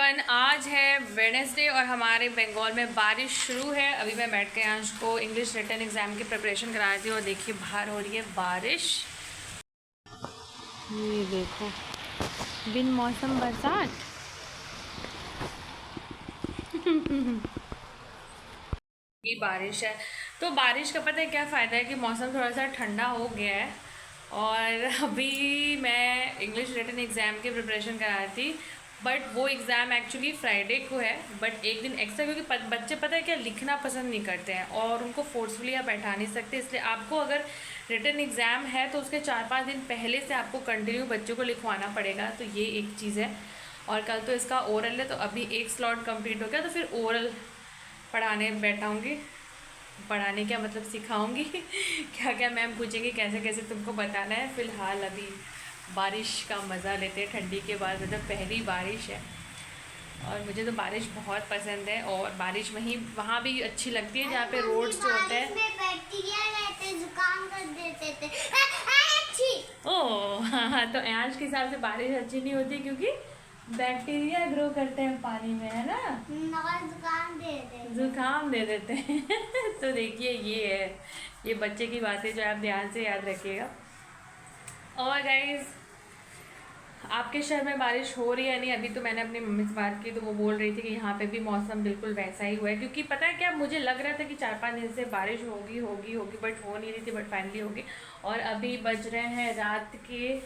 Everyone, आज है Wednesday और हमारे बंगाल में बारिश शुरू है। अभी मैं बैठ के अंश को इंग्लिश रिटन एग्ज़ाम की प्रिपरेशन करा रही थी और देखिए बाहर हो रही है बारिश। ये देखो, बिन मौसम बरसात। ये बारिश है तो बारिश का पता है क्या फ़ायदा है कि मौसम थोड़ा सा ठंडा हो गया है। और अभी मैं इंग्लिश रिटन एग्ज़ाम की प्रिपरेशन करा रही थी, बट वो एग्ज़ाम एक्चुअली फ्राइडे को है, बट एक दिन एक्स्ट्रा, क्योंकि बच्चे पता है क्या लिखना पसंद नहीं करते हैं और उनको फोर्सफुली आप बैठा नहीं सकते। इसलिए आपको अगर रिटन एग्ज़ाम है तो उसके 4-5 दिन पहले से आपको कंटिन्यू बच्चों को लिखवाना पड़ेगा। तो ये एक चीज़ है। और कल तो इसका ओरल है, तो अभी एक स्लॉट कंप्लीट हो गया तो फिर ओरल पढ़ाने बैठाऊँगी। पढ़ाने क्या मतलब सिखाऊंगी क्या क्या मैम पूछेंगे, कैसे कैसे तुमको बताना है। फ़िलहाल अभी बारिश का मज़ा लेते हैं, ठंडी के बाद मतलब पहली बारिश है और मुझे तो बारिश बहुत पसंद है। और बारिश वहाँ भी अच्छी लगती है जहाँ पे रोड्स जो होते हैं। बैक्टीरिया रहते, जुकाम कर देते थे। ओह हाँ, तो आज के हिसाब से बारिश अच्छी नहीं होती क्योंकि बैक्टीरिया ग्रो करते हैं पानी में, है ना, और जुकाम दे देते हैं तो देखिए ये है, ये बच्चे की बातें जो आप ध्यान से याद रखिएगा। और गाइज, आपके शहर में बारिश हो रही है नहीं? अभी तो मैंने अपनी मम्मी से बात की तो वो बोल रही थी कि यहाँ पे भी मौसम बिल्कुल वैसा ही हुआ है। क्योंकि पता है क्या, मुझे लग रहा था कि 4-5 दिन से बारिश होगी होगी होगी, बट हो नहीं रही थी, बट फाइनली होगी। और अभी बज रहे हैं रात के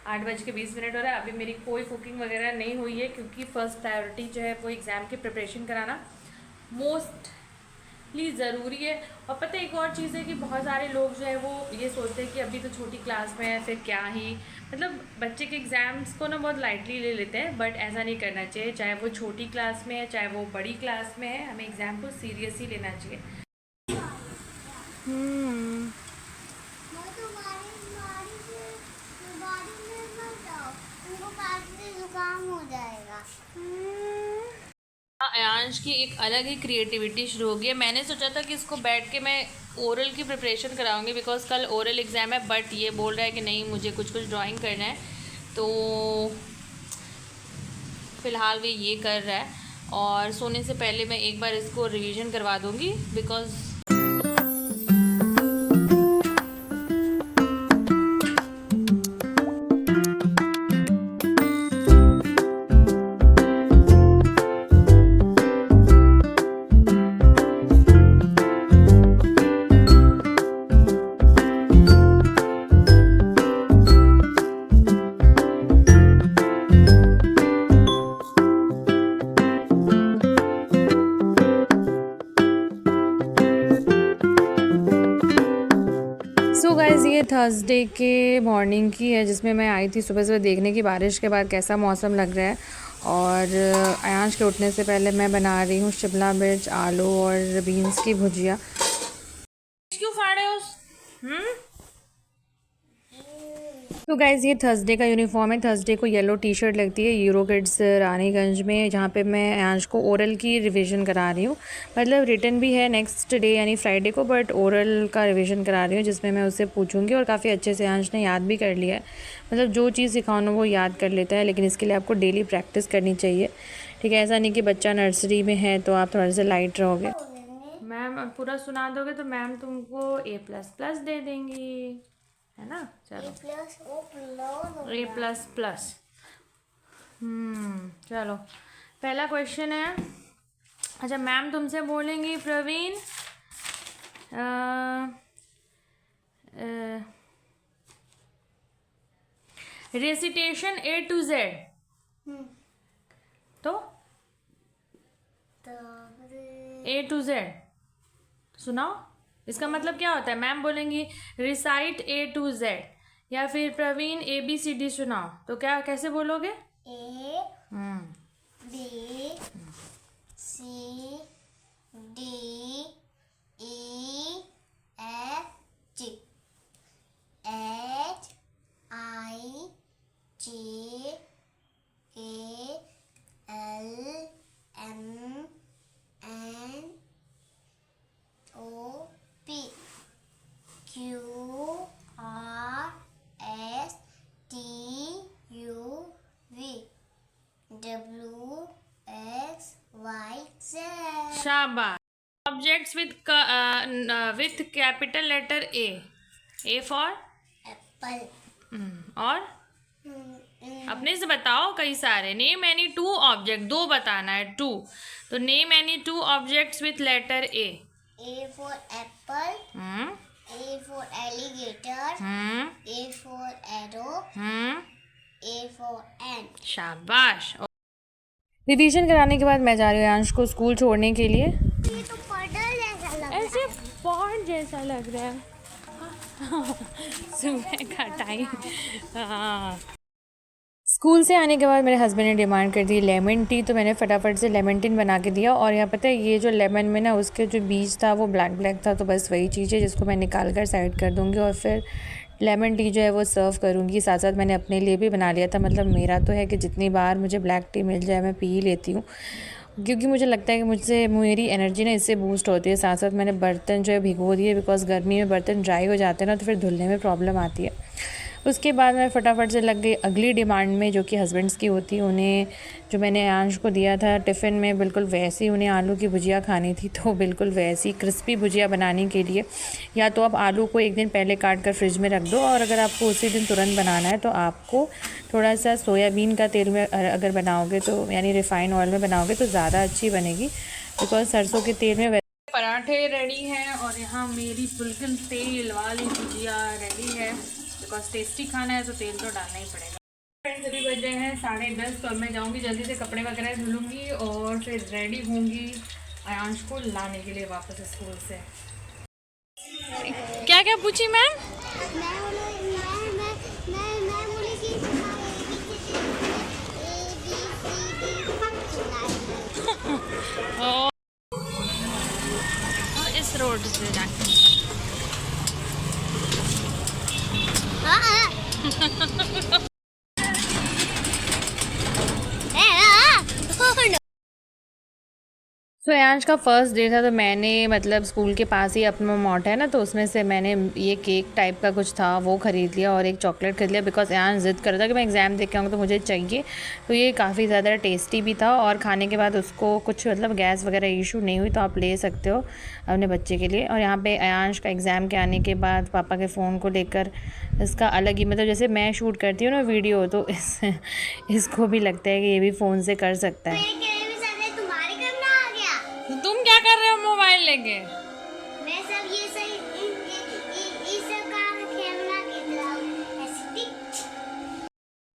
8:20 हो रहा है। अभी मेरी कोई कुकिंग वगैरह नहीं हुई है क्योंकि फ़र्स्ट प्रायोरिटी जो है वो एग्ज़ाम की प्रिपरेशन कराना मोस्टली ज़रूरी है। और पता है एक और चीज़ है कि बहुत सारे लोग जो है वो ये सोचते हैं कि अभी तो छोटी क्लास में है, फिर क्या ही मतलब बच्चे के एग्ज़ाम्स को ना बहुत लाइटली ले लेते हैं, बट ऐसा नहीं करना चाहिए। चाहे वो छोटी क्लास में है चाहे वो बड़ी क्लास में है, हमें एग्ज़ाम को सीरियस ही लेना चाहिए। जुकाम हो जाएगा। अयांश की एक अलग ही क्रिएटिविटी शुरू हो गई है। मैंने सोचा था कि इसको बैठ के मैं ओरल की प्रिपरेशन कराऊंगी बिकॉज कल ओरल एग्ज़ाम है, बट ये बोल रहा है कि नहीं मुझे कुछ कुछ ड्राइंग करना है। तो फ़िलहाल वे ये कर रहा है और सोने से पहले मैं एक बार इसको रिवीजन करवा दूंगी बिकॉज सो गाइज़, ये थर्सडे के मॉर्निंग की है जिसमें मैं आई थी सुबह सुबह देखने की बारिश के बाद कैसा मौसम लग रहा है। और अयांश के उठने से पहले मैं बना रही हूँ शिमला मिर्च, आलू और बीन्स की भुजिया। क्यों फाड़े उस तो गाइज़, ये थर्सडे का यूनिफॉर्म है। थर्सडे को येलो टी शर्ट लगती है यूरो किड्स रानीगंज में, जहाँ पे मैं अयांश को ओरल की रिवीजन करा रही हूँ। मतलब रिटन भी है नेक्स्ट डे यानी फ्राइडे को, बट ओरल का रिवीजन करा रही हूँ जिसमें मैं उससे पूछूंगी। और काफ़ी अच्छे से अयांश ने याद भी कर लिया है। मतलब जो चीज़ सिखाओ ना वो याद कर लेता है, लेकिन इसके लिए आपको डेली प्रैक्टिस करनी चाहिए। ठीक है, ऐसा नहीं कि बच्चा नर्सरी में है तो आप थोड़ा सा लाइट रहोगे। मैम पूरा सुना दोगे तो मैम तुमको A++ दे देंगी, है ना। चलो A++। चलो पहला क्वेश्चन है। अच्छा, मैम तुमसे बोलेंगी Praveen recitation A to Z। तो A to Z सुनाओ, इसका मतलब क्या होता है। मैम बोलेंगी रिसाइट A to Z, या फिर प्रवीण ABCD सुनाओ, तो क्या कैसे बोलोगे। QRSTUV X, Y, Z. शाबाश. Objects with capital letter A. A for Apple. और अपने से बताओ कई सारे. Name any 2 object. 2 बताना है. 2. तो name any 2 objects with letter A. A for apple. Hmm. A for alligator. A for arrow. A for ant. शाबाश. रिवीजन कराने के बाद मैं जा रही हूँ आंश को स्कूल छोड़ने के लिए. ये तो पडल जैसा लग रहा है. ऐसे पॉन्ड जैसा लग रहा है. सुबह का टाइम. हाँ. स्कूल से आने के बाद मेरे हस्बैंड ने डिमांड कर दी लेमन टी, तो मैंने फटाफट से लेमन टी बना के दिया. और यहाँ पता है ये जो लेमन में ना उसके जो बीज था वो ब्लैक था, तो बस वही चीज़ है जिसको मैं निकाल कर साइड कर दूँगी और फिर लेमन टी जो है वो सर्व करूँगी. साथ साथ मैंने अपने लिए भी बना लिया था. मतलब मेरा तो है कि जितनी बार मुझे ब्लैक टी मिल जाए मैं पी ही लेती हूँ, क्योंकि मुझे लगता है कि मेरी एनर्जी ना इससे बूस्ट होती है. साथ साथ मैंने बर्तन जो है भिगो दिए, बिकॉज गर्मी में बर्तन ड्राई हो जाते हैं ना, तो फिर धुलने में प्रॉब्लम आती है. उसके बाद मैं फटाफट से लग गई अगली डिमांड में, जो कि हस्बैंड्स की होती है. उन्हें जो मैंने आंश को दिया था टिफ़िन में, बिल्कुल वैसी उन्हें आलू की भुजिया खानी थी. तो बिल्कुल वैसी क्रिस्पी भुजिया बनाने के लिए या तो आप आलू को एक दिन पहले काट कर फ्रिज में रख दो, और अगर आपको उसी दिन तुरंत बनाना है तो आपको थोड़ा सा सोयाबीन का तेल में अगर बनाओगे तो, यानी रिफ़ाइन ऑयल में बनाओगे तो ज़्यादा अच्छी बनेगी, बिकॉज सरसों के तेल में पराठे रेडी हैं. और यहाँ मेरी बिल्कुल तेल वाली भुजिया रेडी है, बिकॉज टेस्टी खाना है तो तेल तो डालना ही पड़ेगा. फ्रेंड्स अभी बज रहे हैं 10:30, तो अब मैं जाऊँगी जल्दी से कपड़े वगैरह धुलूँगी और फिर रेडी होंगी आयांश को लाने के लिए वापस स्कूल से. क्या क्या पूछी मैम? मैं बोली कि इस रोड से जाके आयांश का फर्स्ट डे था, तो मैंने मतलब स्कूल के पास ही अपना मॉट है ना, तो उसमें से मैंने ये केक टाइप का कुछ था वो ख़रीद लिया और एक चॉकलेट खरीद लिया, बिकॉज आयांश ज़िद कर रहा था कि मैं एग्ज़ाम देख के आऊँगा तो मुझे चाहिए. तो ये काफ़ी ज़्यादा टेस्टी भी था, और खाने के बाद उसको कुछ मतलब गैस वगैरह इशू नहीं हुई, तो आप ले सकते हो अपने बच्चे के लिए. और यहाँ पर आयांश का एग्ज़ाम के आने के बाद पापा के फ़ोन को लेकर इसका अलग ही, मतलब जैसे मैं शूट करती हूँ ना वीडियो, तो इसको भी लगता है कि ये भी फ़ोन से कर सकता है. तुम क्या कर रहे हो मोबाइल लेके? मैं सब ये सही इस का कैमरा खींच रहा हूं ऐसे.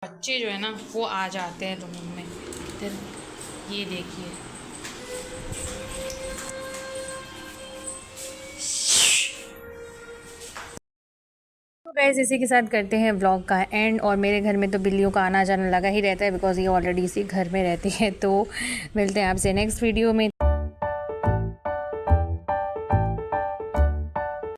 बच्चे जो है ना वो आ जाते हैं रूम में. फिर ये देखिए, तो गाइस इसी के साथ करते हैं व्लॉग का एंड. और मेरे घर में तो बिल्लियों का आना जाना लगा ही रहता है, बिकॉज ये ऑलरेडी इसी घर में रहती है. तो मिलते हैं आपसे नेक्स्ट वीडियो में.